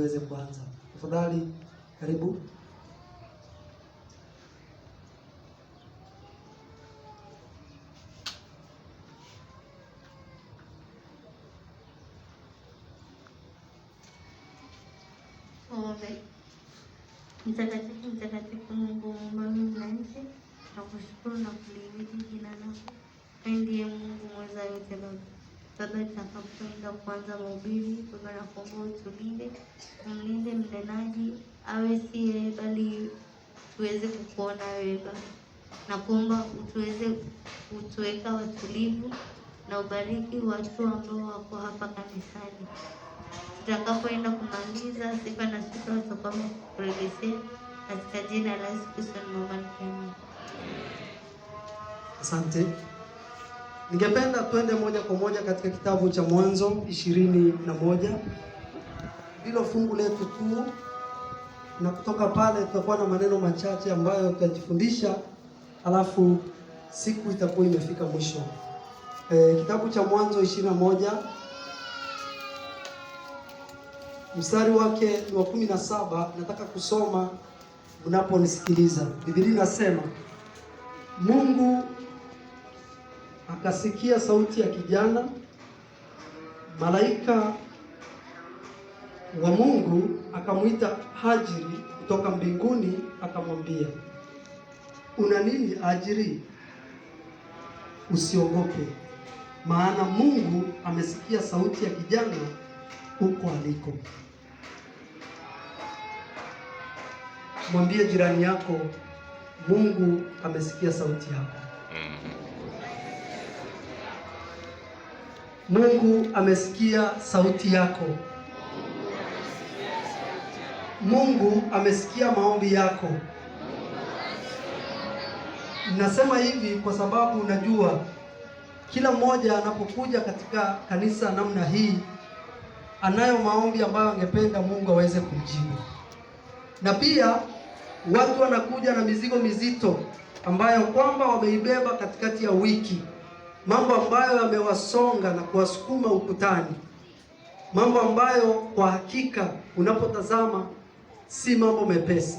Tuweze kuanza. Tafadhali karibu. Mtakatifu, mtakatifu Mungu mbingu na nchi, nakushukuru na kulihimidi jina lako. Wewe ndiye Mungu mweza yote Baba. Baba, tutakapoenda kuanza mahubiri, Baba nakuomba utulinde, umlinde mnenaji, awe si yeye bali tuweze kukuona wewe Baba. Nakuomba utuweka watulivu na ubariki watu ambao wako hapa kanisani. Tutakapoenda kumaliza, sifa na shukrani tutakuwa tumekurejeshea katika jina la Yesu Kristo tunaomba. Asante. Ningependa twende moja kwa moja katika kitabu cha Mwanzo 21. Hilo fungu letu kuu, na kutoka pale tutakuwa na maneno machache ambayo tutajifundisha, alafu siku itakuwa imefika mwisho. Kitabu cha Mwanzo 21 mstari wake ni wa 17. Nataka kusoma mnaponisikiliza. Biblia inasema, Mungu akasikia sauti ya kijana. Malaika wa Mungu akamwita Hajiri kutoka mbinguni, akamwambia, una nini Hajiri? Usiogope, maana Mungu amesikia sauti ya kijana huko aliko. Mwambie jirani yako, Mungu amesikia sauti yako. Mungu amesikia sauti yako. Mungu amesikia maombi yako. Nasema hivi kwa sababu unajua kila mmoja anapokuja katika kanisa namna hii anayo maombi ambayo angependa Mungu aweze kumjibu. Na pia watu wanakuja na mizigo mizito ambayo kwamba wameibeba katikati ya wiki, mambo ambayo yamewasonga na kuwasukuma ukutani, mambo ambayo kwa hakika unapotazama si mambo mepesi.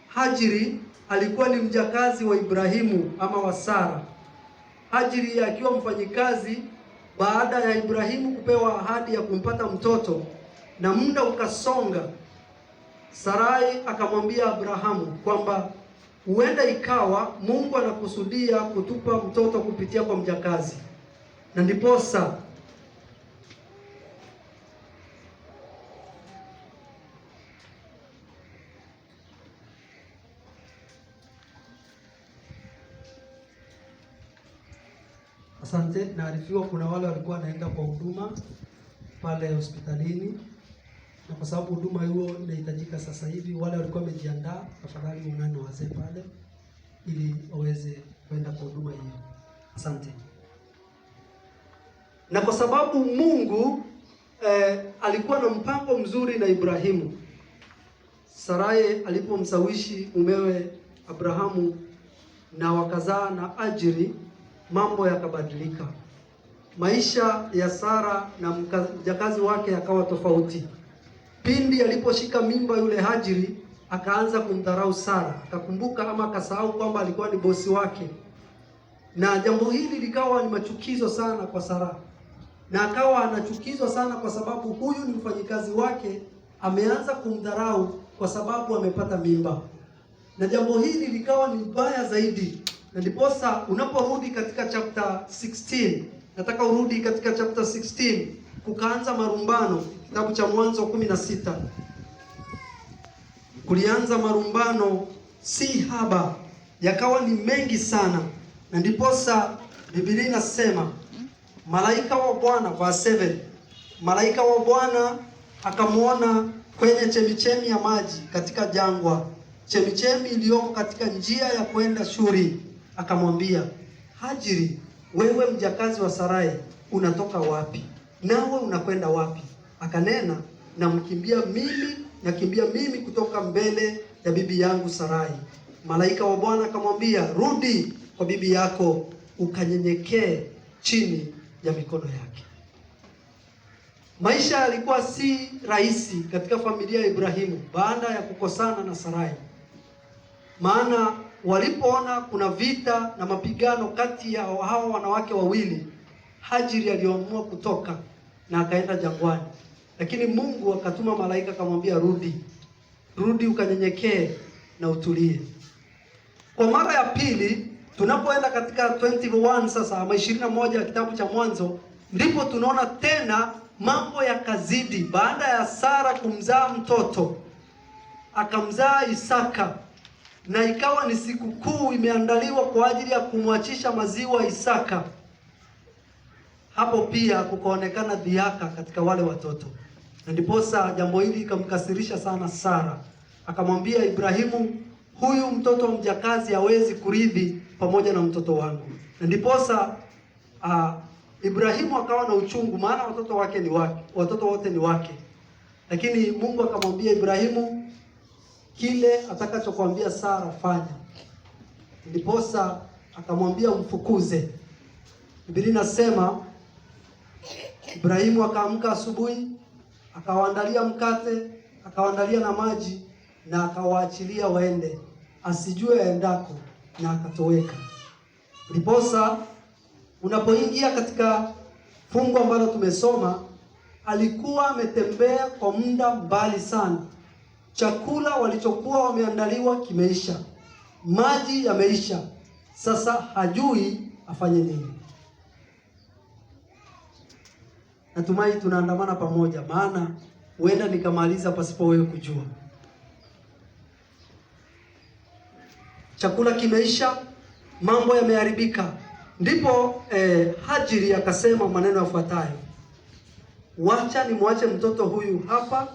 Hajiri alikuwa ni mjakazi wa Ibrahimu ama wa Sara. Hajiri akiwa mfanyikazi, baada ya Ibrahimu kupewa ahadi ya kumpata mtoto na muda ukasonga, Sarai akamwambia Abrahamu kwamba huenda ikawa Mungu anakusudia kutupa mtoto kupitia kwa mjakazi. Na ndiposa asante, naarifiwa kuna wale walikuwa wanaenda kwa huduma pale hospitalini, na kwa sababu huduma hiyo inahitajika sasa hivi, wale walikuwa wamejiandaa, tafadhali ungane wazee pale ili waweze kwenda kwa huduma hiyo. Asante. Na kwa sababu Mungu alikuwa na mpango mzuri na Ibrahimu, Sarai alipomsawishi mumewe Abrahamu na wakazaa na Hajiri, mambo yakabadilika. Maisha ya Sara na mjakazi wake yakawa tofauti. Pindi aliposhika mimba yule Hajiri, akaanza kumdharau Sara, akakumbuka ama akasahau kwamba alikuwa ni bosi wake. Na jambo hili likawa ni machukizo sana kwa Sara, na akawa anachukizwa sana kwa sababu huyu ni mfanyikazi wake, ameanza kumdharau kwa sababu amepata mimba. Na jambo hili likawa ni baya zaidi, na ndiposa unaporudi katika chapter 16, nataka urudi katika chapter 16, kukaanza marumbano. Kitabu cha Mwanzo 16 kulianza marumbano si haba, yakawa ni mengi sana. Na ndiposa Biblia inasema malaika wa Bwana, verse 7, malaika wa Bwana akamwona kwenye chemichemi ya maji katika jangwa, chemichemi iliyoko katika njia ya kwenda Shuri. Akamwambia, Hajiri, wewe mjakazi wa Sarai, unatoka wapi? Nawe unakwenda wapi? Akanena, nakimbia mimi kutoka mbele ya bibi yangu Sarai. Malaika wa Bwana akamwambia, rudi kwa bibi yako, ukanyenyekee chini ya mikono yake. Maisha yalikuwa si rahisi katika familia ya Ibrahimu baada ya kukosana na Sarai. Maana walipoona kuna vita na mapigano kati ya hao wanawake wawili, Hajiri aliamua kutoka na akaenda jangwani. Lakini Mungu akatuma malaika akamwambia, rudi ukanyenyekee na utulie. Kwa mara ya pili tunapoenda katika 21 sasa ama 21 ya kitabu cha Mwanzo, ndipo tunaona tena mambo yakazidi. Baada ya Sara kumzaa mtoto, akamzaa Isaka, na ikawa ni sikukuu imeandaliwa kwa ajili ya kumwachisha maziwa Isaka. Hapo pia kukaonekana dhihaka katika wale watoto, na ndiposa jambo hili ikamkasirisha sana Sara. Akamwambia Ibrahimu, huyu mtoto mjakazi hawezi kurithi pamoja na mtoto wangu. Na ndiposa Ibrahimu akawa na uchungu, maana watoto wote ni wake. Lakini Mungu akamwambia Ibrahimu, kile atakachokuambia Sara fanya. Ndiposa akamwambia mfukuze. Biblia inasema Ibrahimu akaamka asubuhi, akawaandalia mkate, akawaandalia na maji, na akawaachilia waende, asijue aendako, na akatoweka. Ndiposa unapoingia katika fungu ambalo tumesoma, alikuwa ametembea kwa muda mbali sana. Chakula walichokuwa wameandaliwa kimeisha, maji yameisha. Sasa hajui afanye nini. Natumai tunaandamana pamoja, maana huenda nikamaliza pasipo wewe kujua. Chakula kimeisha, mambo yameharibika. Ndipo Hajiri akasema maneno yafuatayo, wacha nimwache mtoto huyu hapa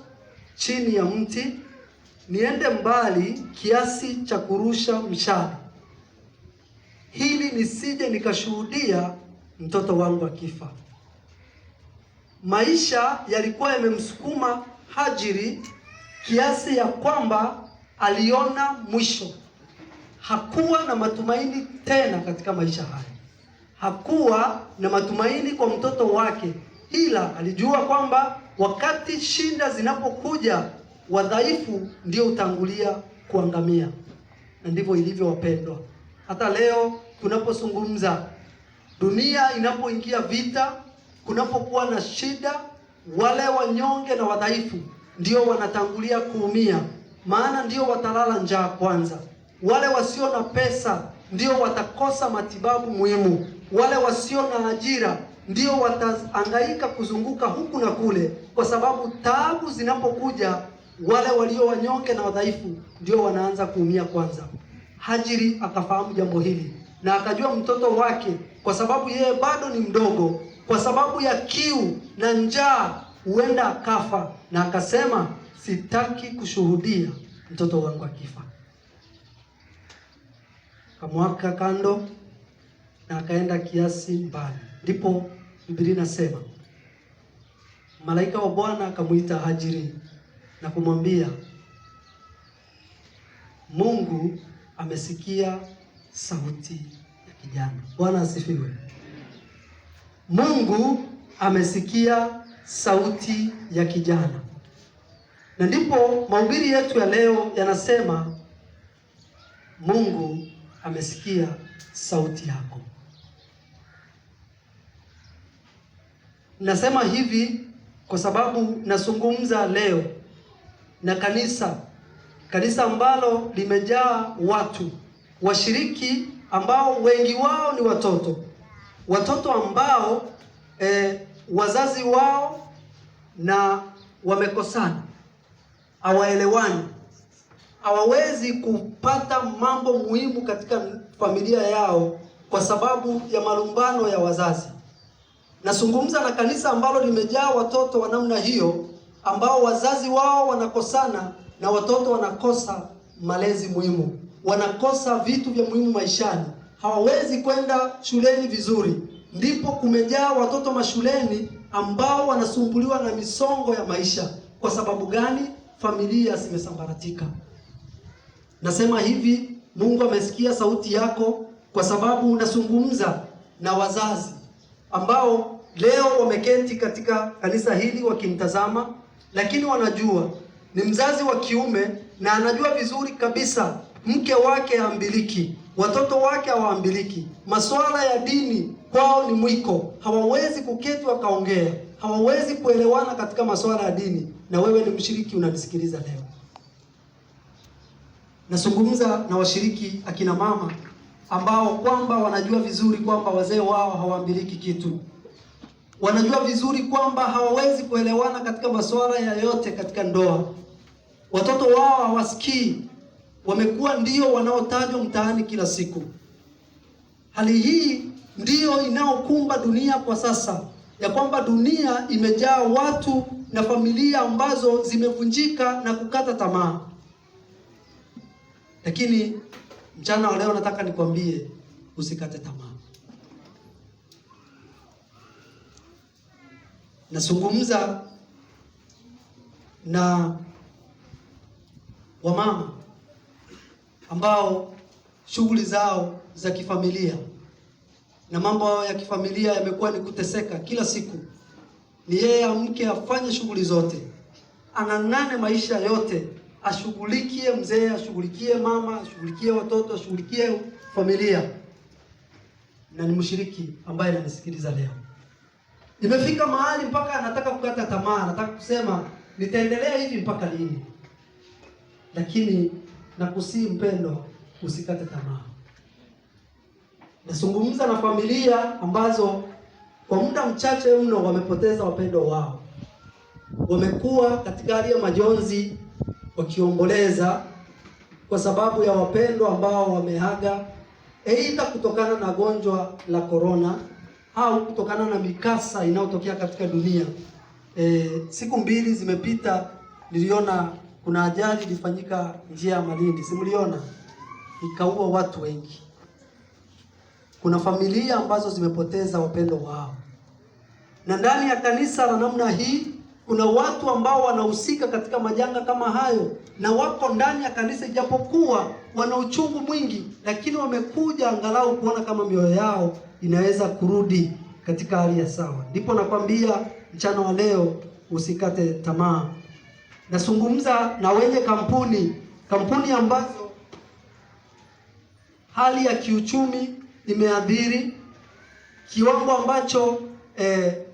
chini ya mti, niende mbali kiasi cha kurusha mshale, hili nisije nikashuhudia mtoto wangu akifa. Maisha yalikuwa yamemsukuma Hajiri kiasi ya kwamba aliona mwisho. Hakuwa na matumaini tena katika maisha haya. Hakuwa na matumaini kwa mtoto wake, ila alijua kwamba wakati shida zinapokuja, wadhaifu ndio utangulia kuangamia. Na ndivyo ilivyo wapendwa. Hata leo tunapozungumza, dunia inapoingia vita, kunapokuwa na shida, wale wanyonge na wadhaifu ndio wanatangulia kuumia, maana ndio watalala njaa kwanza. Wale wasio na pesa ndio watakosa matibabu muhimu. Wale wasio na ajira ndio watahangaika kuzunguka huku na kule, kwa sababu taabu zinapokuja, wale walio wanyonge na wadhaifu ndio wanaanza kuumia kwanza. Hajiri akafahamu jambo hili, na akajua mtoto wake, kwa sababu yeye bado ni mdogo, kwa sababu ya kiu na njaa huenda akafa, na akasema, sitaki kushuhudia mtoto wangu akifa. Akamweka kando na akaenda kiasi mbali. Ndipo Biblia inasema malaika wa Bwana akamuita Hajiri na kumwambia, Mungu amesikia sauti ya kijana. Bwana asifiwe. Mungu amesikia sauti ya kijana. Na ndipo mahubiri yetu ya leo yanasema, Mungu amesikia sauti yako. Nasema hivi kwa sababu nazungumza leo na kanisa ambalo limejaa watu washiriki ambao wengi wao ni watoto ambao wazazi wao na wamekosana, hawaelewani, hawawezi kupata mambo muhimu katika familia yao kwa sababu ya malumbano ya wazazi. Nazungumza na kanisa ambalo limejaa watoto wa namna hiyo, ambao wazazi wao wanakosana na watoto wanakosa malezi muhimu, wanakosa vitu vya muhimu maishani, hawawezi kwenda shuleni vizuri. Ndipo kumejaa watoto mashuleni ambao wanasumbuliwa na misongo ya maisha. Kwa sababu gani? Familia zimesambaratika. Nasema hivi, Mungu amesikia sauti yako kwa sababu unazungumza na wazazi ambao leo wameketi katika kanisa hili wakinitazama, lakini wanajua ni mzazi wa kiume na anajua vizuri kabisa mke wake haambiliki, watoto wake hawaambiliki, masuala ya dini kwao ni mwiko, hawawezi kuketi wakaongea, hawawezi kuelewana katika masuala ya dini. Na wewe ni mshiriki unanisikiliza leo, nazungumza na washiriki akina mama ambao kwamba wanajua vizuri kwamba wazee wao hawaambiliki kitu, wanajua vizuri kwamba hawawezi kuelewana katika masuala ya yote katika ndoa, watoto wao hawasikii, wamekuwa ndio wanaotajwa mtaani kila siku. Hali hii ndiyo inaokumba dunia kwa sasa, ya kwamba dunia imejaa watu na familia ambazo zimevunjika na kukata tamaa. Lakini mchana wa leo nataka nikwambie usikate tamaa. Nazungumza na wamama ambao shughuli zao za kifamilia na mambo ya kifamilia yamekuwa ni kuteseka kila siku. Ni yeye amke afanye shughuli zote, anang'ane maisha yote, ashughulikie mzee, ashughulikie mama, ashughulikie watoto, ashughulikie familia. Na ni mshiriki ambaye ananisikiliza leo. Imefika mahali mpaka anataka kukata tamaa, anataka kusema nitaendelea hivi mpaka lini? Lakini nakusii mpendo, usikate tamaa. Nazungumza na familia ambazo kwa muda mchache mno wamepoteza wapendo wao. Wamekuwa katika hali ya majonzi wakiomboleza kwa sababu ya wapendo ambao wameaga, aidha kutokana na gonjwa la corona au kutokana na mikasa inayotokea katika dunia. Siku mbili zimepita, niliona kuna ajali ilifanyika njia ya Malindi, simuliona, ikaua watu wengi. Kuna familia ambazo zimepoteza wapendo wao, na ndani ya kanisa la namna hii kuna watu ambao wanahusika katika majanga kama hayo, na wako ndani ya kanisa, ijapokuwa wana uchungu mwingi, lakini wamekuja angalau kuona kama mioyo yao inaweza kurudi katika hali ya sawa. Ndipo nakwambia mchana wa leo usikate tamaa. Nazungumza na wenye kampuni ambazo hali ya kiuchumi imeathiri kiwango ambacho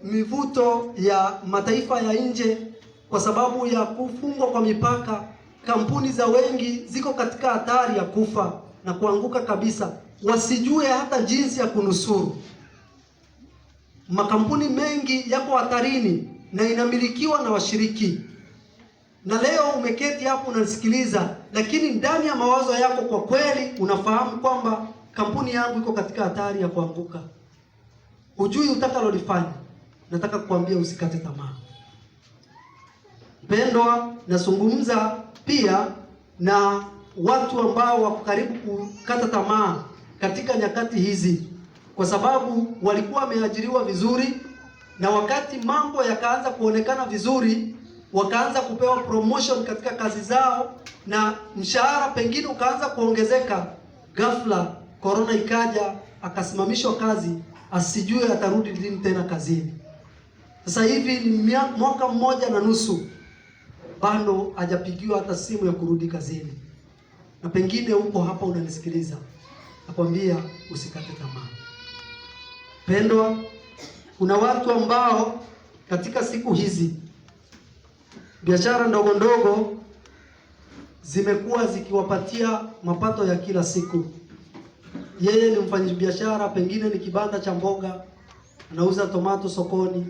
mivuto ya mataifa ya nje kwa sababu ya kufungwa kwa mipaka. Kampuni za wengi ziko katika hatari ya kufa na kuanguka kabisa, wasijue hata jinsi ya kunusuru. Makampuni mengi yako hatarini na inamilikiwa na washiriki. Na leo umeketi hapo unasikiliza, lakini ndani ya mawazo yako kwa kweli unafahamu kwamba kampuni yangu iko katika hatari ya kuanguka. Hujui utakalolifanya. Nataka kukuambia usikate tamaa. Pendwa, nazungumza pia na watu ambao wako karibu kukata tamaa katika nyakati hizi, kwa sababu walikuwa wameajiriwa vizuri, na wakati mambo yakaanza kuonekana vizuri, wakaanza kupewa promotion katika kazi zao na mshahara pengine ukaanza kuongezeka. Ghafla corona ikaja, akasimamishwa kazi, asijue atarudi lini tena kazini. Sasa hivi ni mwaka mmoja na nusu, bado hajapigiwa hata simu ya kurudi kazini. Na pengine uko hapa unanisikiliza, nakwambia usikate tamaa. Pendwa, kuna watu ambao katika siku hizi biashara ndogo ndogo zimekuwa zikiwapatia mapato ya kila siku. Yeye ni mfanyabiashara, pengine ni kibanda cha mboga, anauza tomato sokoni,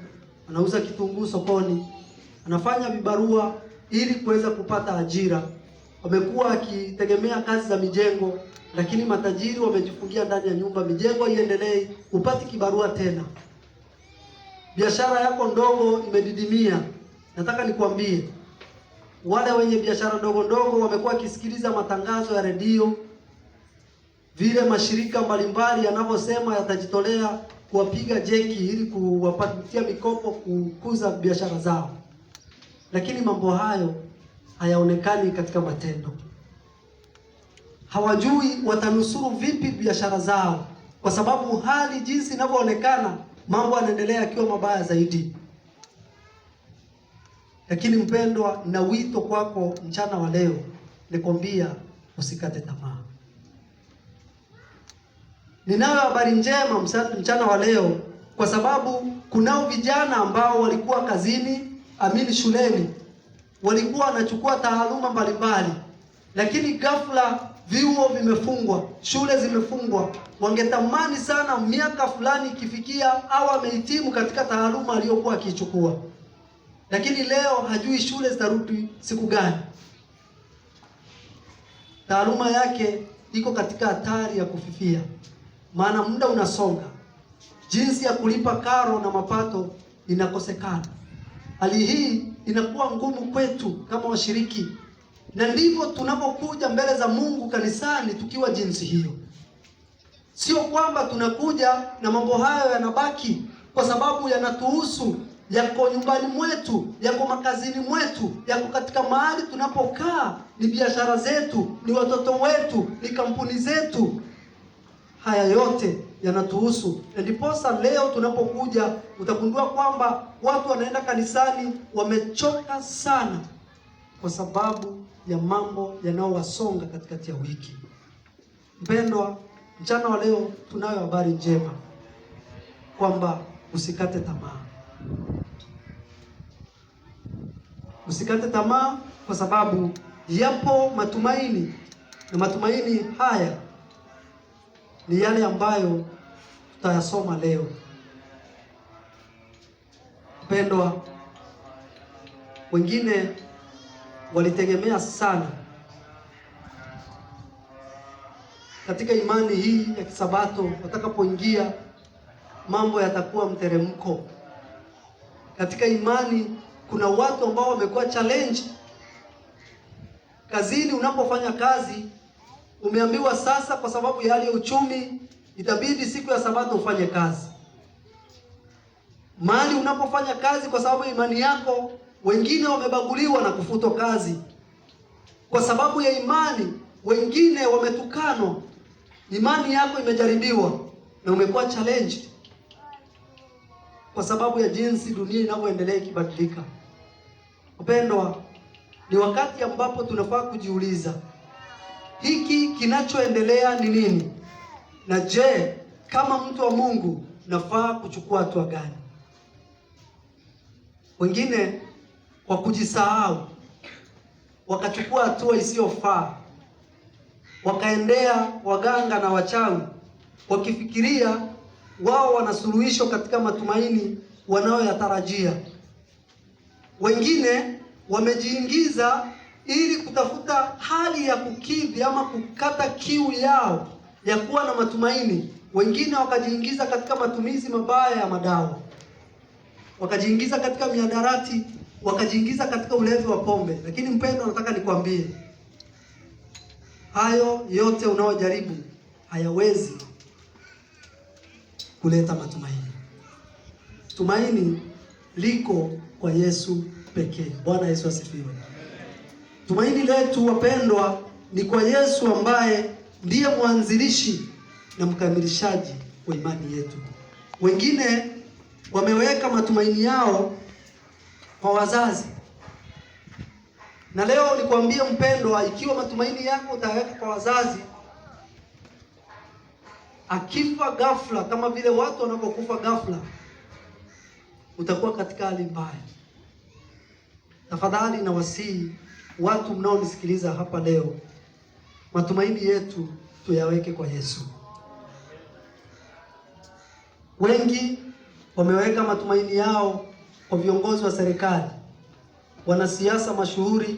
anauza kitunguu sokoni, anafanya vibarua ili kuweza kupata ajira. Wamekuwa akitegemea kazi za mijengo, lakini matajiri wamejifungia ndani ya nyumba, mijengo iendelee, upati kibarua tena. Biashara yako ndogo imedidimia. Nataka nikwambie, wale wenye biashara ndogo ndogo wamekuwa wakisikiliza matangazo ya redio, vile mashirika mbalimbali yanavyosema yatajitolea kuwapiga jeki ili kuwapatia mikopo kukuza biashara zao. Lakini mambo hayo hayaonekani katika matendo. Hawajui watanusuru vipi biashara zao, kwa sababu hali jinsi inavyoonekana mambo yanaendelea yakiwa mabaya zaidi. Lakini mpendwa, na wito kwako mchana wa leo nikwambia usikate tamaa. Ninayo habari njema mchana wa leo, kwa sababu kunao vijana ambao walikuwa kazini, shuleni, walikuwa wanachukua taaluma mbalimbali, lakini ghafla vyuo vimefungwa, shule zimefungwa. Wangetamani sana miaka fulani ikifikia au amehitimu katika taaluma aliyokuwa akichukua, lakini leo hajui shule zitarudi siku gani. Taaluma yake iko katika hatari ya kufifia, maana muda unasonga, jinsi ya kulipa karo na mapato inakosekana. Hali hii inakuwa ngumu kwetu kama washiriki, na ndivyo tunapokuja mbele za Mungu kanisani tukiwa jinsi hiyo. Sio kwamba tunakuja na mambo hayo yanabaki, kwa sababu yanatuhusu, yako nyumbani mwetu, yako makazini mwetu, yako katika mahali tunapokaa, ni biashara zetu, ni watoto wetu, ni kampuni zetu. Haya yote yanatuhusu. Na ndiposa leo tunapokuja utagundua kwamba watu wanaenda kanisani wamechoka sana, kwa sababu ya mambo yanayowasonga katikati ya wiki. Mpendwa, mchana wa leo tunayo habari njema kwamba usikate tamaa. Usikate tamaa, kwa sababu yapo matumaini, na matumaini haya ni yale ambayo tutayasoma leo. Mpendwa, wengine walitegemea sana katika imani hii ya Kisabato, watakapoingia mambo yatakuwa mteremko. Katika imani kuna watu ambao wamekuwa challenge. Kazini, unapofanya kazi, umeambiwa sasa kwa sababu ya hali ya uchumi itabidi siku ya Sabato ufanye kazi. Mahali unapofanya kazi, kwa sababu ya imani yako, wengine wamebaguliwa na kufutwa kazi. Kwa sababu ya imani, wengine wametukanwa. Imani yako imejaribiwa na umekuwa challenged, kwa sababu ya jinsi dunia inavyoendelea ikibadilika. Wapendwa, ni wakati ambapo tunafaa kujiuliza, hiki kinachoendelea ni nini? Na je, kama mtu wa Mungu nafaa kuchukua hatua gani? Wengine kwa kujisahau wakachukua hatua isiyofaa, wakaendea waganga na wachawi, wakifikiria wao wana suluhisho katika matumaini wanayoyatarajia. Wengine wamejiingiza ili kutafuta hali ya kukidhi ama kukata kiu yao ya kuwa na matumaini. Wengine wakajiingiza katika matumizi mabaya ya madawa, wakajiingiza katika mihadarati, wakajiingiza katika ulevi wa pombe. Lakini mpendwa, nataka nikwambie, hayo yote unaojaribu hayawezi kuleta matumaini. Tumaini liko kwa Yesu pekee. Bwana Yesu asifiwe. Tumaini letu, wapendwa, ni kwa Yesu ambaye ndiye mwanzilishi na mkamilishaji wa imani yetu. Wengine wameweka matumaini yao kwa wazazi. Na leo nikwambie mpendwa, ikiwa matumaini yako utaweka kwa wazazi, akifa ghafla kama vile watu wanapokufa ghafla, utakuwa katika hali mbaya. Tafadhali na wasihi watu mnaonisikiliza hapa leo, matumaini yetu tuyaweke kwa Yesu. Wengi wameweka matumaini yao kwa viongozi wa serikali, wanasiasa mashuhuri,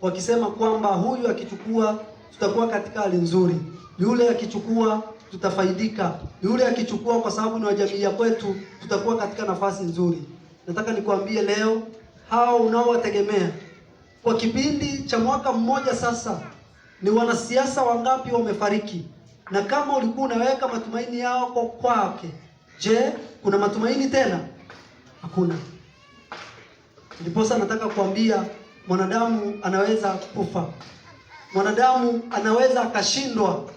wakisema kwamba huyu akichukua tutakuwa katika hali nzuri, yule akichukua tutafaidika, yule akichukua kwa sababu ni wa jamii ya kwetu tutakuwa katika nafasi nzuri. Nataka nikwambie leo, hao unaowategemea kwa kipindi cha mwaka mmoja sasa, ni wanasiasa wangapi wamefariki? Na kama ulikuwa unaweka matumaini yao kwake, je, kuna matumaini tena? Hakuna. Ndiposa nataka kuambia, mwanadamu anaweza kufa, mwanadamu anaweza akashindwa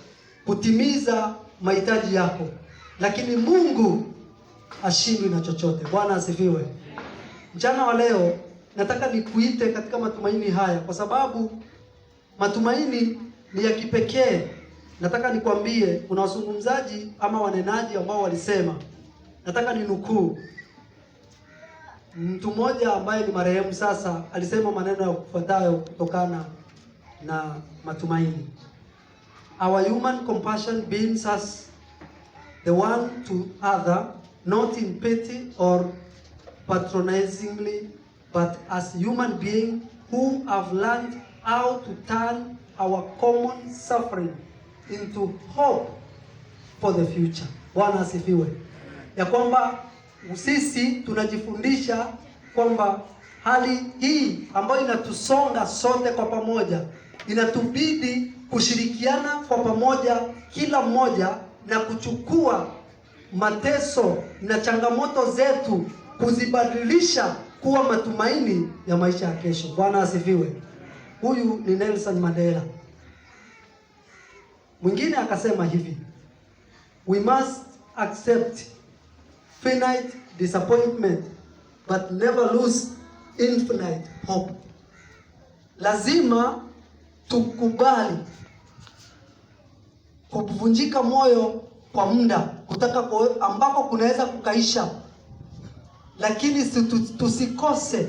kutimiza mahitaji yako, lakini Mungu ashindwi na chochote. Bwana asifiwe. Mchana wa leo nataka nikuite katika matumaini haya, kwa sababu matumaini ni ya kipekee. Nataka nikwambie, kuna wazungumzaji ama wanenaji ambao walisema, nataka ninukuu. Mtu mmoja ambaye ni marehemu sasa alisema maneno yafuatayo kutokana na matumaini. Our human compassion brings us the one to other, not in pity or patronizingly, but as human beings who have learned how to turn our common suffering into hope for the future. Bwana asifiwe. Ya kwamba sisi tunajifundisha kwamba hali hii ambayo inatusonga sote kwa pamoja, inatubidi kushirikiana kwa pamoja, kila mmoja, na kuchukua mateso na changamoto zetu kuzibadilisha kuwa matumaini ya maisha ya kesho. Bwana asifiwe. Huyu ni Nelson Mandela. Mwingine akasema hivi, we must accept finite disappointment but never lose infinite hope. Lazima tukubali kuvunjika moyo kwa muda, kutaka ambako kunaweza kukaisha, lakini tusikose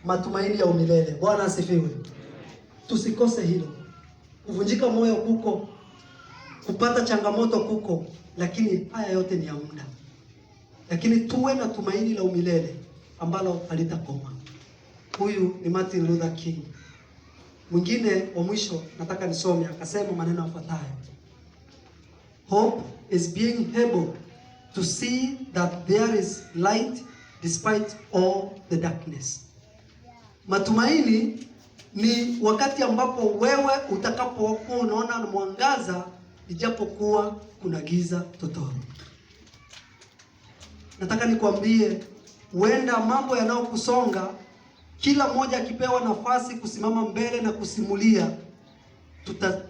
matumaini ya umilele. Bwana asifiwe. Tusikose hilo. Kuvunjika moyo kuko, kupata changamoto kuko, lakini haya yote ni ya muda. Lakini tuwe na tumaini la umilele ambalo halitakoma. Huyu ni Martin Luther King. Mwingine wa mwisho nataka nisome, akasema maneno yafuatayo. Hope is being able to see that there is light despite all the darkness. Matumaini ni wakati ambapo wewe utakapokuwa unaona mwangaza ijapokuwa kuna giza totoro. Nataka nikwambie, huenda mambo yanayokusonga, kila mmoja akipewa nafasi kusimama mbele na kusimulia,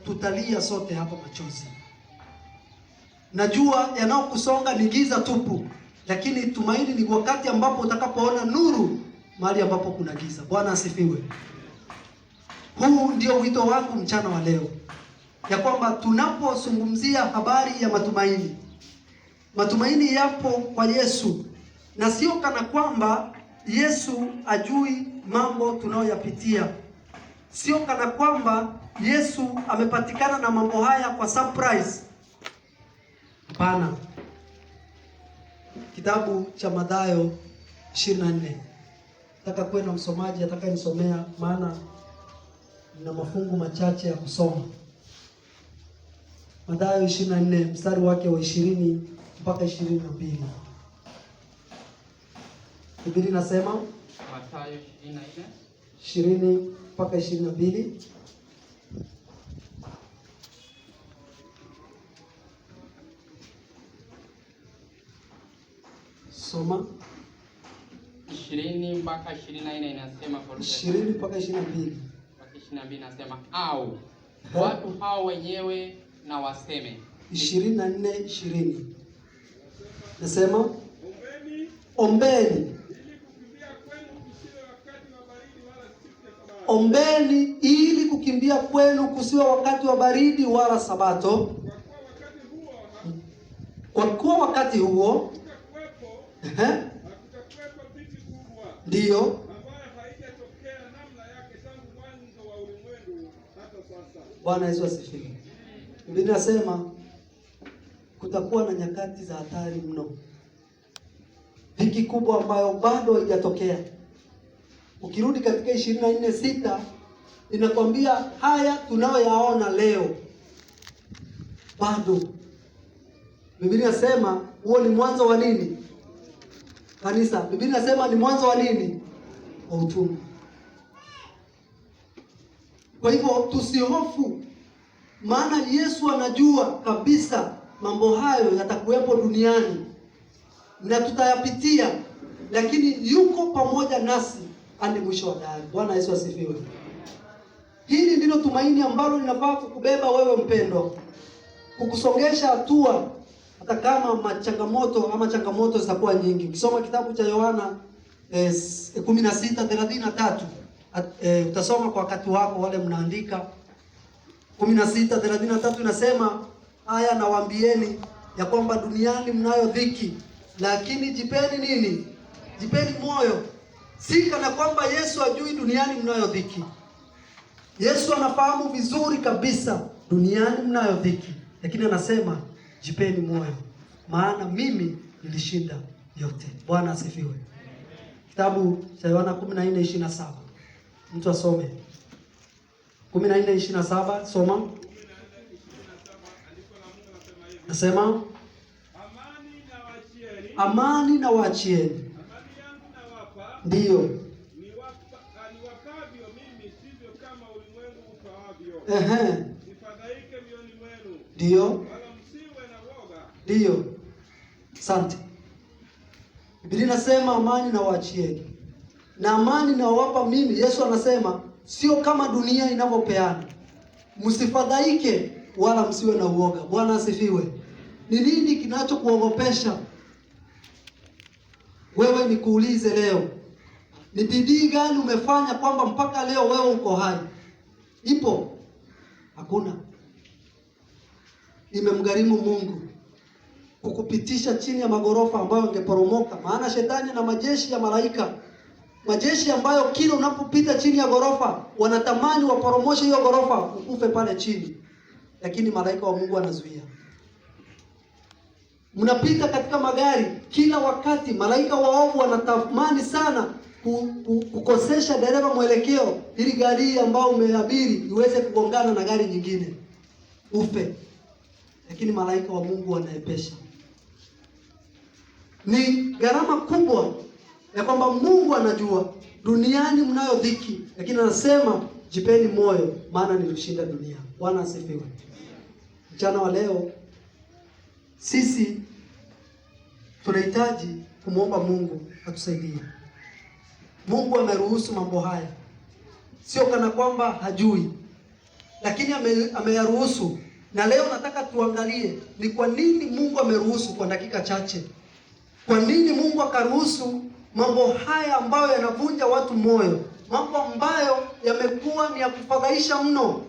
tutalia sote hapa machozi. Najua yanayokusonga ni giza tupu, lakini tumaini ni wakati ambapo utakapoona nuru mahali ambapo kuna giza. Bwana asifiwe. Huu ndio wito wangu mchana wa leo, ya kwamba tunapozungumzia habari ya matumaini, matumaini yapo kwa Yesu, na sio kana kwamba Yesu ajui mambo tunayoyapitia. Sio kana kwamba Yesu amepatikana na mambo haya kwa surprise. Hapana. Kitabu cha Mathayo 24. Nataka kuwe na msomaji atakayenisomea, maana na mafungu machache ya kusoma. Mathayo 24 mstari wake wa 20 mpaka 22. Biblia inasema Mathayo 20 mpaka 22. Soma 20 mpaka 24 inasema kwa lugha 20 mpaka 22. Mpaka 22 inasema au watu hao wenyewe na waseme. 24:20 nasema ombeni, ombeni ili kukimbia kwenu kusiwe wakati wa baridi wala Sabato, kwa kuwa wakati huo ndiyo Bwana Yesu asifiwe. Biblia inasema kutakuwa na nyakati za hatari mno, dhiki kubwa ambayo bado haijatokea. Ukirudi katika 24:6 inakwambia haya tunayoyaona leo bado. Biblia inasema huo ni mwanzo wa nini? Kanisa, Biblia inasema ni mwanzo wa nini? Wa utumwa. Kwa hivyo tusihofu, maana Yesu anajua kabisa mambo hayo yatakuwepo duniani na tutayapitia, lakini yuko pamoja nasi hadi mwisho wa dahari. Bwana Yesu asifiwe. Hili ndilo tumaini ambalo linafaa kukubeba wewe mpendwa, kukusongesha hatua hata kama changamoto zitakuwa nyingi. Ukisoma kitabu cha Yohana 16:33 utasoma kwa wakati wako, wale mnaandika. 16:33 inasema, haya nawaambieni ya kwamba duniani mnayo dhiki, lakini jipeni nini? Jipeni moyo. Si kana kwamba Yesu ajui duniani mnayo dhiki. Yesu anafahamu vizuri kabisa duniani mnayo dhiki, lakini anasema jipeni moyo, maana mimi nilishinda yote. Bwana asifiwe. Kitabu cha Yohana 14:27. Mtu asome 14:27, soma. Nasema amani na waachieni, amani yangu nawapa, ndiyo niwapavyo mimi, sivyo kama ulimwengu upavyo. Msifadhaike mioyoni mwenu, ndiyo, wala msiwe na woga. Ndiyo. Asante. Biblia inasema amani na waachieni, na amani na wapa mimi. Yesu anasema sio kama dunia inavyopeana. Msifadhaike wala msiwe na uoga. Bwana asifiwe. Ni nini kinachokuogopesha wewe? Nikuulize leo, ni bidii gani umefanya kwamba mpaka leo wewe uko hai? Ipo? Hakuna. Imemgharimu Mungu kukupitisha chini ya magorofa ambayo ungeporomoka. Maana shetani na majeshi ya malaika, majeshi ambayo kila unapopita chini ya gorofa wanatamani waporomoshe hiyo gorofa ukufe pale chini, lakini malaika wa Mungu anazuia. Mnapita katika magari kila wakati, malaika waovu wanatamani sana kukosesha dereva mwelekeo ili gari ambayo umeabiri iweze kugongana na gari nyingine ufe, lakini malaika wa Mungu wanaepesha. Ni gharama kubwa ya kwamba Mungu anajua duniani mnayo dhiki, lakini anasema jipeni moyo, maana nilishinda dunia. Bwana asifiwe. Mchana wa leo sisi tunahitaji kumwomba Mungu atusaidie. Mungu ameruhusu mambo haya, sio kana kwamba hajui, lakini ameyaruhusu. Na leo nataka tuangalie ni kwa nini Mungu ameruhusu kwa dakika chache. Kwa nini Mungu akaruhusu mambo haya ambayo yanavunja watu moyo, mambo ambayo yamekuwa ni ya kufadhaisha mno.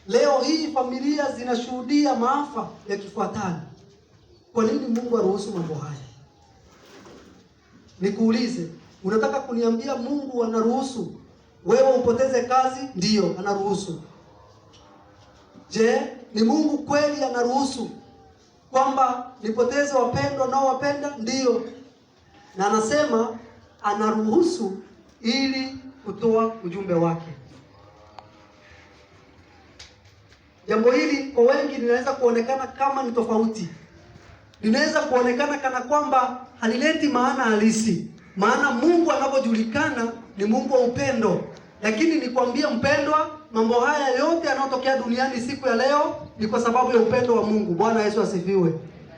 Leo hii familia zinashuhudia maafa ya kifuatani. Kwa nini Mungu aruhusu mambo haya? Nikuulize, unataka kuniambia Mungu anaruhusu wewe upoteze kazi? Ndiyo, anaruhusu. Je, ni Mungu kweli anaruhusu kwamba nipoteze wapendwa nao wapenda? Ndiyo. Na anasema anaruhusu ili kutoa ujumbe wake. Jambo hili kwa wengi linaweza kuonekana kama ni tofauti. Linaweza kuonekana kana kwamba halileti maana halisi. Maana Mungu anapojulikana ni Mungu wa upendo. Lakini nikwambie mpendwa, mambo haya yote yanayotokea duniani siku ya leo ni kwa sababu ya upendo wa Mungu. Bwana Yesu asifiwe.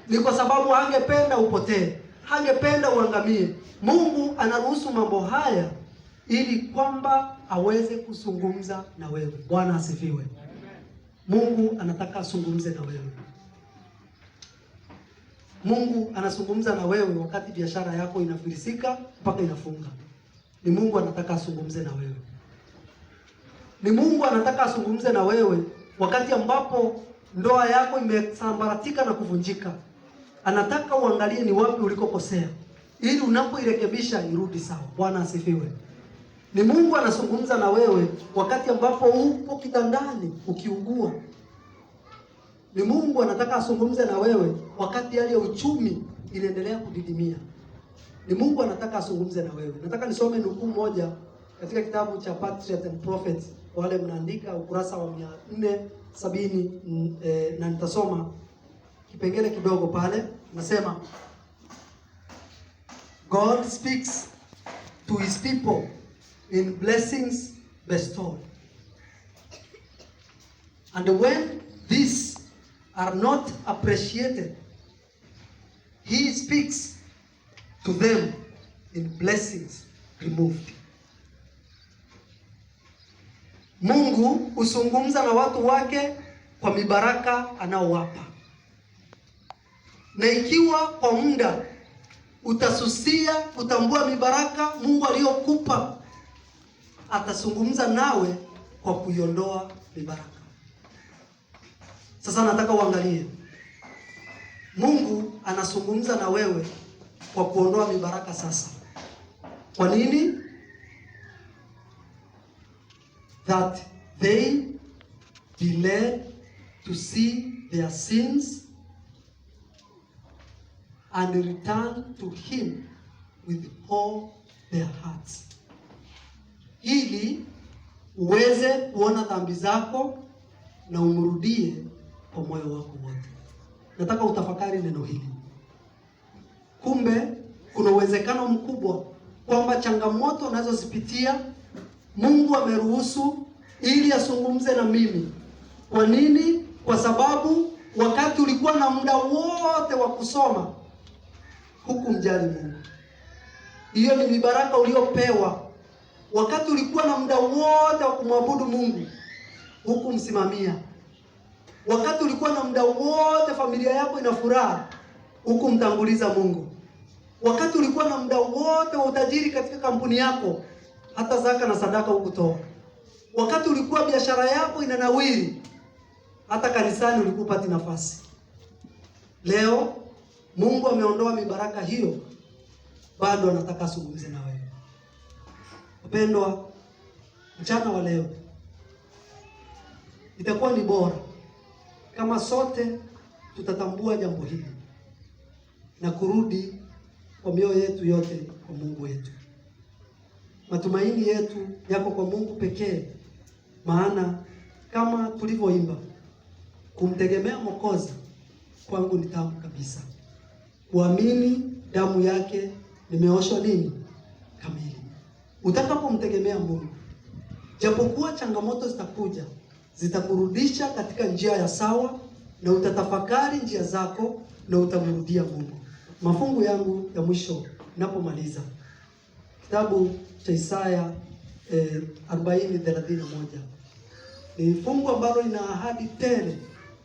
Ni kwa sababu hangependa upotee, hangependa uangamie. Mungu anaruhusu mambo haya ili kwamba aweze kuzungumza na wewe. Bwana asifiwe. Mungu anataka azungumze na wewe. Mungu anazungumza na wewe wakati biashara yako inafilisika mpaka inafunga. Ni Mungu anataka azungumze na wewe. Ni Mungu anataka azungumze na wewe wakati ambapo ndoa yako imesambaratika na kuvunjika. Anataka uangalie ni wapi ulikokosea ili unapoirekebisha irudi sawa. Bwana asifiwe. Ni Mungu anazungumza na wewe wakati ambapo upo kitandani ukiugua. Ni Mungu anataka azungumze na wewe wakati hali ya uchumi inaendelea kudidimia. Ni Mungu anataka azungumze na wewe. Nataka nisome nukuu moja katika kitabu cha Patriarchs and Prophets. Wale mnaandika ukurasa wa 470 na nitasoma kipengele kidogo pale. Nasema God speaks to his people in blessings bestowed. And when these are not appreciated, he speaks to them in blessings removed. Mungu huzungumza na watu wake kwa mibaraka anaowapa. Na ikiwa kwa muda utasusia kutambua mibaraka Mungu aliyokupa, atazungumza nawe kwa kuiondoa mibaraka. Sasa nataka uangalie, Mungu anazungumza na wewe kwa kuondoa mibaraka sasa. Kwa nini? That they be led to see their sins and return to him with all their hearts. Ili uweze kuona dhambi zako na umrudie kwa moyo wako wote. Nataka utafakari neno hili. Kumbe kuna uwezekano mkubwa kwamba changamoto unazozipitia Mungu ameruhusu ili azungumze na mimi. Kwa nini? Kwa sababu wakati ulikuwa na muda wote wa kusoma hukumjali Mungu. Hiyo ni mibaraka uliopewa. Wakati ulikuwa na muda wote wa kumwabudu Mungu hukumsimamia. Wakati ulikuwa na muda wote familia yako ina furaha hukumtanguliza Mungu. Wakati ulikuwa na muda wote wa utajiri katika kampuni yako, hata zaka na sadaka hukutoa. Wakati ulikuwa biashara yako inanawiri, hata kanisani ulikupata nafasi. Leo Mungu ameondoa mibaraka hiyo, bado anataka azungumze na wewe. Wapendwa, mchana wa leo itakuwa ni bora kama sote tutatambua jambo hili na kurudi kwa mioyo yetu yote kwa Mungu wetu. Matumaini yetu yako kwa Mungu pekee, maana kama tulivyoimba, kumtegemea Mwokozi kwangu ni tamu kabisa. Kuamini damu yake nimeoshwa nini? Kamili. Utakapomtegemea Mungu, japokuwa changamoto zitakuja, zitakurudisha katika njia ya sawa, na utatafakari njia zako na utamrudia Mungu. Mafungu yangu ya mwisho ninapomaliza, kitabu cha Isaya 40:31 ni fungu ambalo lina ahadi tele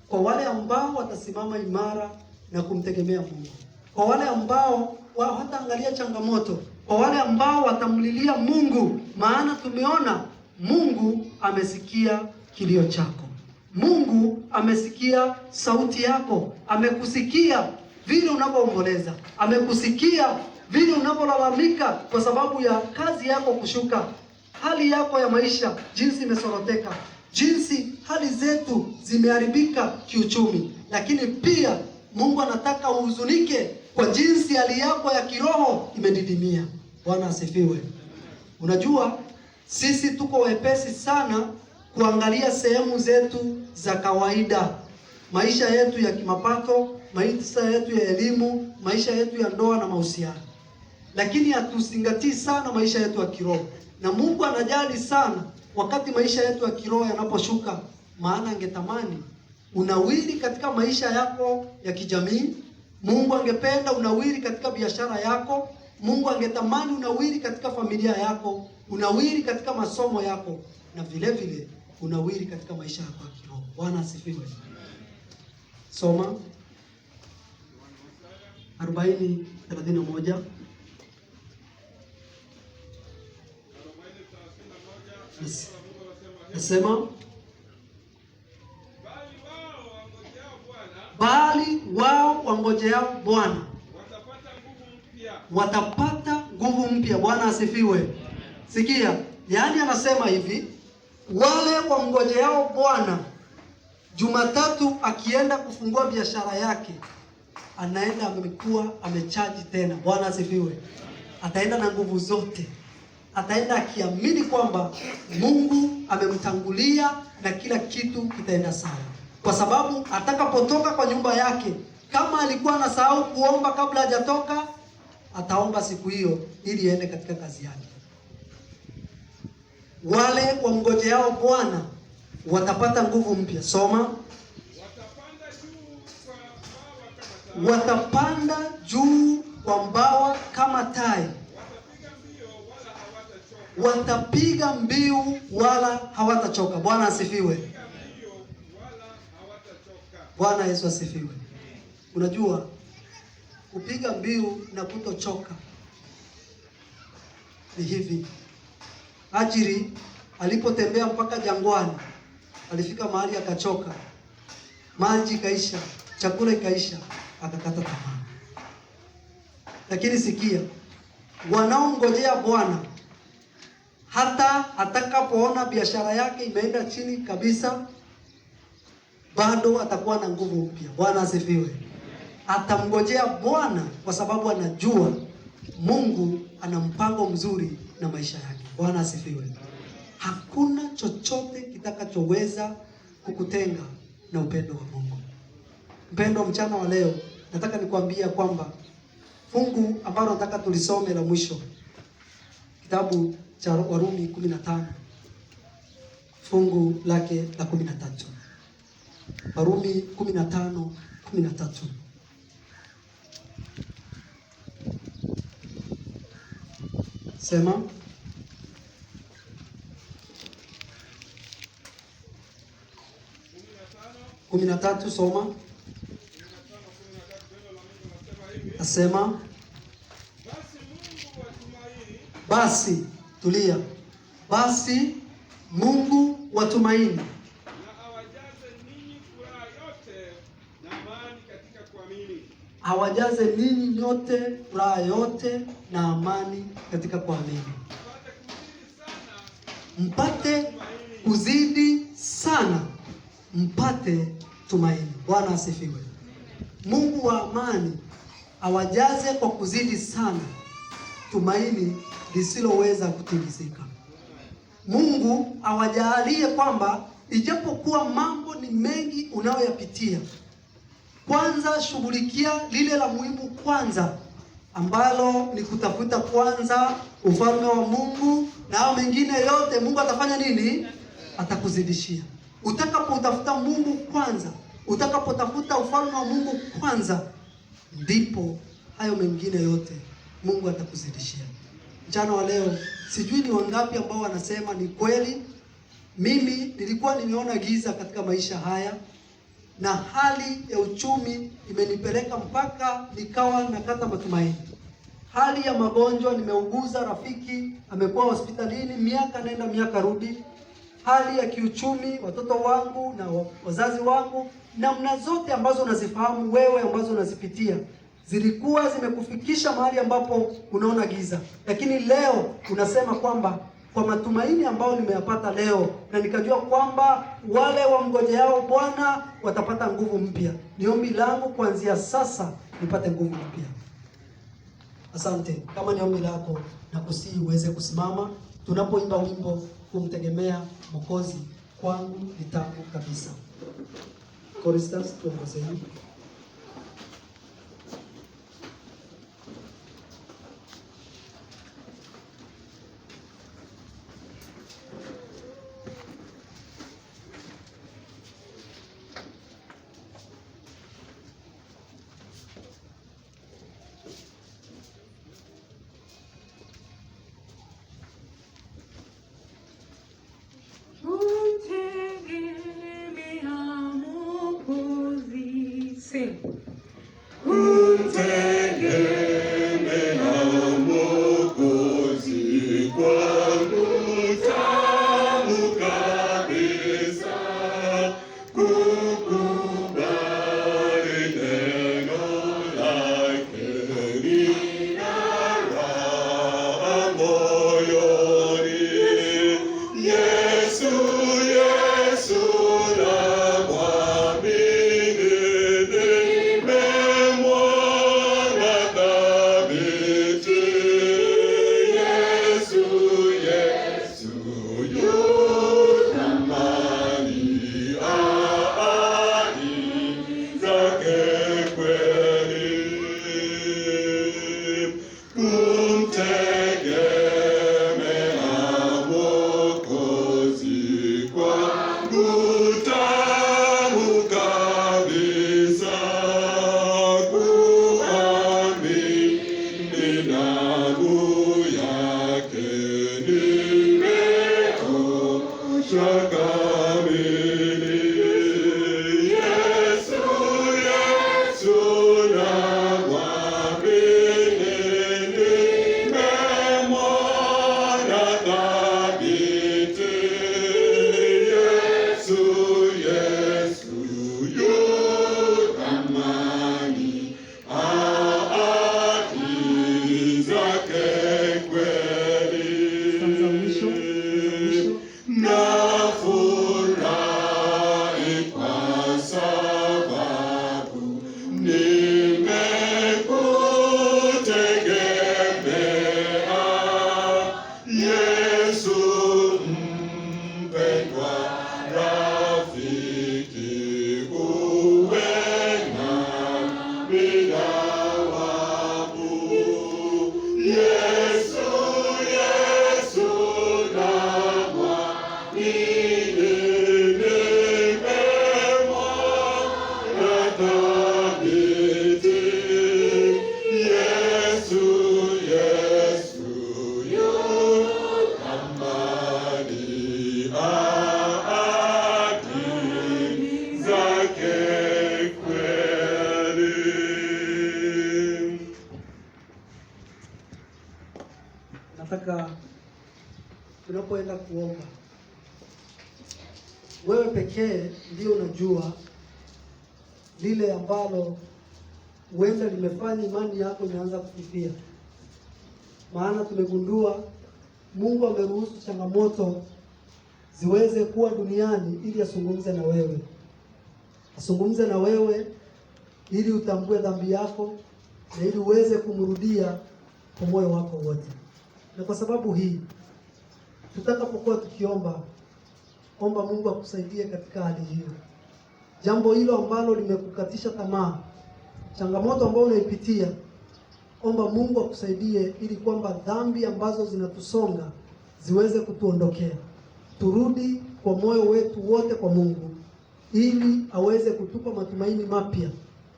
kwa wale ambao watasimama imara na kumtegemea Mungu, kwa wale ambao hawataangalia changamoto, kwa wale ambao watamlilia Mungu. Maana tumeona Mungu amesikia kilio chako, Mungu amesikia sauti yako, amekusikia vile unavyoomboleza, amekusikia vile unavyolalamika kwa sababu ya kazi yako kushuka, hali yako ya maisha jinsi imesoroteka, jinsi hali zetu zimeharibika kiuchumi. Lakini pia Mungu anataka uhuzunike kwa jinsi hali yako ya kiroho imedidimia. Bwana asifiwe. Unajua sisi tuko wepesi sana kuangalia sehemu zetu za kawaida, maisha yetu ya kimapato, maisha yetu ya elimu, maisha yetu ya ndoa na mahusiano, lakini hatuzingatii sana maisha yetu ya kiroho. Na Mungu anajali sana wakati maisha yetu ya kiroho yanaposhuka, maana angetamani unawiri katika maisha yako ya kijamii. Mungu angependa unawiri katika biashara yako. Mungu angetamani unawiri katika familia yako, unawiri katika masomo yako, na vile vile unawiri katika maisha yako ya kiroho. Bwana asifiwe. Soma 40:31. Nasema bali wao wangojeao Bwana watapata nguvu mpya. Bwana asifiwe. Sikia, yaani anasema hivi, wale wangojeao Bwana, Jumatatu akienda kufungua biashara yake, anaenda amekuwa amechaji tena. Bwana asifiwe. Ataenda na nguvu zote, ataenda akiamini kwamba Mungu amemtangulia na kila kitu kitaenda sawa, kwa sababu atakapotoka kwa nyumba yake, kama alikuwa anasahau kuomba kabla hajatoka, ataomba siku hiyo ili aende katika kazi yake. Wale wamngojeao Bwana watapata nguvu mpya. Soma, watapanda juu kwa mbawa kama tai, watapiga mbiu wala hawatachoka. Bwana asifiwe. Bwana Yesu asifiwe. Unajua kupiga mbiu na kutochoka. Ni hivi, Hajiri alipotembea mpaka jangwani, alifika mahali akachoka, maji ikaisha, chakula ikaisha, akakata tamaa. Lakini sikia, wanaongojea Bwana, hata atakapoona biashara yake imeenda chini kabisa, bado atakuwa na nguvu mpya. Bwana asifiwe. Atamngojea Bwana kwa sababu anajua Mungu ana mpango mzuri na maisha yake. Bwana asifiwe. Hakuna chochote kitakachoweza kukutenga na upendo wa Mungu. Mpendo, mchana wa leo nataka nikwambia kwamba fungu ambalo nataka tulisome la mwisho, kitabu cha Warumi 15 fungu lake la 13. Warumi 15:13. Sema. Kumi na tatu, soma. Asema, basi tulia, basi Mungu wa tumaini na awajaze ninyi furaha yote na amani katika kuamini. Awajaze ninyi nyote furaha yote na amani katika kuamini, mpate kuzidi sana, mpate tumaini. Bwana asifiwe. Mungu wa amani awajaze kwa kuzidi sana tumaini lisiloweza kutingizika. Mungu awajalie kwamba ijapokuwa mambo ni mengi unayoyapitia, kwanza shughulikia lile la muhimu kwanza, ambalo ni kutafuta kwanza ufalme wa Mungu, na hao mengine yote Mungu atafanya nini? Atakuzidishia. Utakapotafuta Mungu kwanza, utakapotafuta ufalme wa Mungu kwanza, ndipo hayo mengine yote Mungu atakuzidishia. Mchana wa leo sijui ni wangapi ambao wanasema ni kweli, mimi nilikuwa nimeona giza katika maisha haya, na hali ya uchumi imenipeleka mpaka nikawa nakata matumaini. Hali ya magonjwa, nimeuguza, rafiki amekuwa hospitalini miaka nenda miaka rudi. Hali ya kiuchumi, watoto wangu na wazazi wangu, namna zote ambazo unazifahamu wewe, ambazo unazipitia, zilikuwa zimekufikisha mahali ambapo unaona giza. Lakini leo unasema kwamba kwa matumaini ambayo nimeyapata leo, na nikajua kwamba wale wamngojeao Bwana watapata nguvu mpya. Ni ombi langu kuanzia sasa nipate nguvu mpya. Asante. Kama ni ombi lako, na kusihi uweze kusimama tunapoimba wimbo kumtegemea Mwokozi, kwangu ni tamu kabisa. Choristers, tuongozeni. kuomba. Wewe pekee ndio unajua lile ambalo huenda limefanya imani yako imeanza kufifia. Maana tumegundua Mungu ameruhusu changamoto ziweze kuwa duniani ili azungumze na wewe. Azungumze na wewe ili utambue dhambi yako na ili uweze kumrudia kwa moyo wako wote. Na kwa sababu hii, tutakapokuwa tukiomba, omba Mungu akusaidie katika hali hiyo. Jambo hilo ambalo limekukatisha tamaa, changamoto ambayo unaipitia, omba Mungu akusaidie ili kwamba dhambi ambazo zinatusonga ziweze kutuondokea. Turudi kwa moyo wetu wote kwa Mungu ili aweze kutupa matumaini mapya,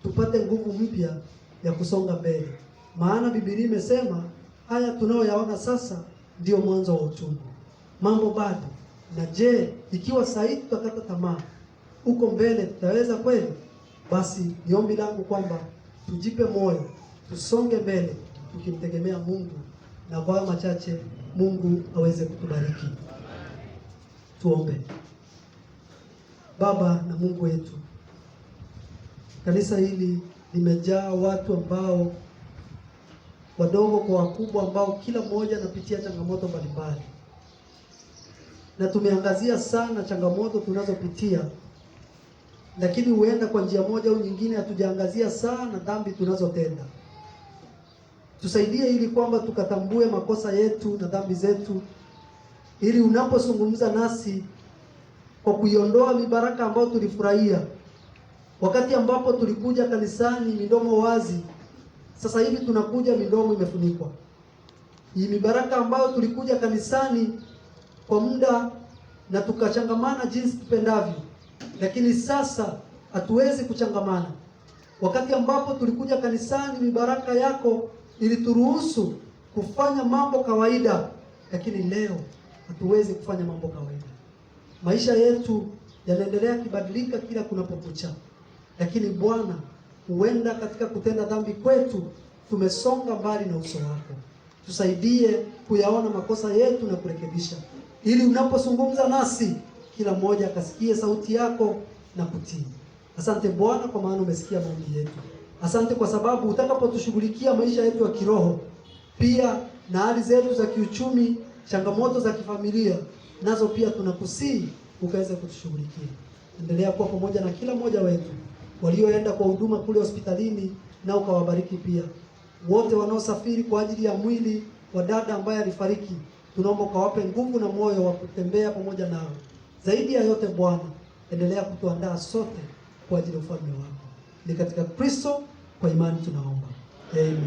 tupate nguvu mpya ya kusonga mbele. Maana Biblia imesema haya tunayoyaona sasa ndio mwanzo wa uchungu. Mambo bado. Na je, ikiwa sasa tutakata tamaa, huko mbele tutaweza kweli? Basi ni ombi langu kwamba tujipe moyo, tusonge mbele tukimtegemea Mungu, na kwa machache Mungu aweze kutubariki. Tuombe. Baba na Mungu wetu, kanisa hili limejaa watu ambao wadogo kwa wakubwa, ambao kila mmoja anapitia changamoto mbalimbali, na tumeangazia sana changamoto tunazopitia, lakini huenda kwa njia moja au nyingine hatujaangazia sana dhambi tunazotenda. Tusaidie ili kwamba tukatambue makosa yetu na dhambi zetu, ili unapozungumza nasi kwa kuiondoa mibaraka ambayo tulifurahia wakati ambapo tulikuja kanisani midomo wazi, sasa hivi tunakuja midomo imefunikwa. Hii mibaraka ambayo tulikuja kanisani kwa muda na tukachangamana jinsi tupendavyo, lakini sasa hatuwezi kuchangamana. Wakati ambapo tulikuja kanisani, mibaraka yako ilituruhusu kufanya mambo kawaida, lakini leo hatuwezi kufanya mambo kawaida. Maisha yetu yanaendelea kibadilika kila kunapokucha, lakini Bwana, huenda katika kutenda dhambi kwetu tumesonga mbali na uso wako. Tusaidie kuyaona makosa yetu na kurekebisha, ili unapozungumza nasi kila mmoja akasikie sauti yako na kutii. Asante Bwana, kwa maana umesikia maombi yetu. Asante kwa sababu utakapotushughulikia maisha yetu ya kiroho, pia na hali zetu za kiuchumi, changamoto za kifamilia, nazo pia tunakusii ukaweza kutushughulikia. Endelea kuwa pamoja na kila mmoja wetu walioenda kwa huduma kule hospitalini, na ukawabariki pia. Wote wanaosafiri kwa ajili ya mwili wa dada ambaye alifariki, tunaomba ukawape nguvu na moyo wa kutembea pamoja nao. Zaidi ya yote Bwana, endelea kutuandaa sote kwa ajili ya ufalme wako. Ni katika Kristo kwa imani tunaomba. Amen.